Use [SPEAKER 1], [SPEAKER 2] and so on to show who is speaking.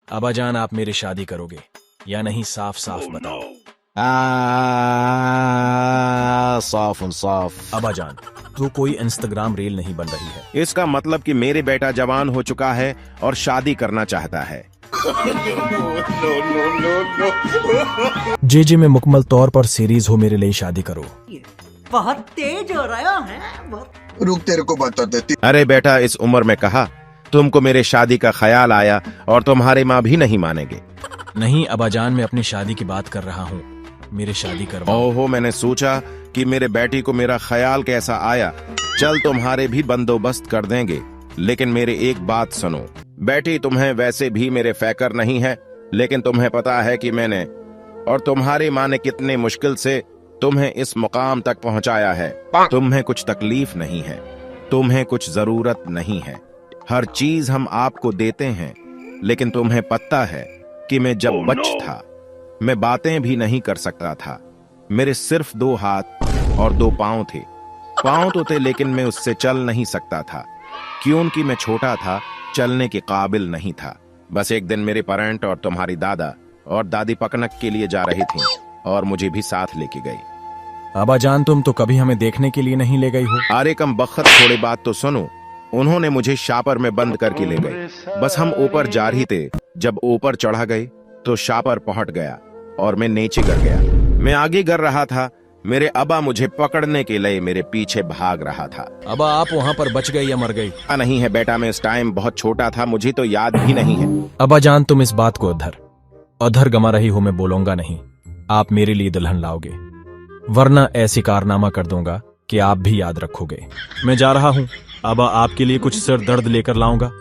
[SPEAKER 1] अब्बाजान, आप मेरी शादी करोगे या नहीं? साफ साफ बताओ।
[SPEAKER 2] साफ साफ।
[SPEAKER 1] अब्बाजान, तो कोई इंस्टाग्राम रील नहीं बन रही है।
[SPEAKER 2] इसका मतलब कि मेरे बेटा जवान हो चुका है और शादी करना चाहता है।
[SPEAKER 1] जे में मुकम्मल तौर पर सीरीज हो मेरे लिए शादी करो।
[SPEAKER 3] बहुत तेज हो रहा है।
[SPEAKER 4] रुक, तेरे को बता देती।
[SPEAKER 2] अरे बेटा, इस उम्र में कहा तुमको मेरे शादी का ख्याल आया और तुम्हारी माँ भी नहीं मानेंगे।
[SPEAKER 1] नहीं अब्बाजान, मैं अपनी शादी की बात कर रहा हूँ, मेरी शादी करवाओ।
[SPEAKER 2] ओहो, मैंने सोचा कि मेरे बेटी को मेरा ख्याल कैसा आया। चल तुम्हारे भी बंदोबस्त कर देंगे, लेकिन मेरी एक बात सुनो। बेटी, तुम्हें वैसे भी मेरे फैकर नहीं है, लेकिन तुम्हें पता है कि मैंने और तुम्हारी माँ ने कितने मुश्किल से तुम्हें इस मुकाम तक पहुंचाया है। तुम्हें कुछ तकलीफ नहीं है, तुम्हें कुछ जरूरत नहीं है, हर चीज हम आपको देते हैं। लेकिन तुम्हें पता है कि मैं जब बच्चा था मैं बातें भी नहीं कर सकता था। मेरे सिर्फ 2 हाथ और 2 पांव थे। पांव तो थे, लेकिन मैं उससे चल नहीं सकता था, क्योंकि मैं छोटा था, चलने के काबिल नहीं था। बस एक दिन मेरे पेरेंट और तुम्हारी दादा और दादी पकनक के लिए जा रही थी और मुझे भी साथ लेके गई।
[SPEAKER 1] अब्बाजान, तुम तो कभी हमें देखने के लिए नहीं ले गई हो।
[SPEAKER 2] अरे कम बख्त, थोड़ी बात तो सुनो। उन्होंने मुझे शापर में बंद करके ले गए। बस हम ऊपर जा रही थे, जब ऊपर चढ़ा गए तो शापर पहुंच गया और मैं नीचे गिर गया। मैं आगे गिर रहा था, मेरे अब्बा मुझे पकड़ने के लिए मेरे पीछे भाग रहा था।
[SPEAKER 1] अब्बा, आप वहाँ पर बच गई या मर गई?
[SPEAKER 2] नहीं है बेटा, मैं इस टाइम बहुत छोटा था, मुझे तो याद भी नहीं है।
[SPEAKER 1] अब्बाजान, तुम इस बात को अधर गमा रही हो, मैं बोलूंगा नहीं। आप मेरे लिए दुल्हन लाओगे, वरना ऐसी कारनामा कर दूंगा कि आप भी याद रखोगे। मैं जा रहा हूँ। अब्बा, आपके लिए कुछ सिर दर्द लेकर लाऊंगा।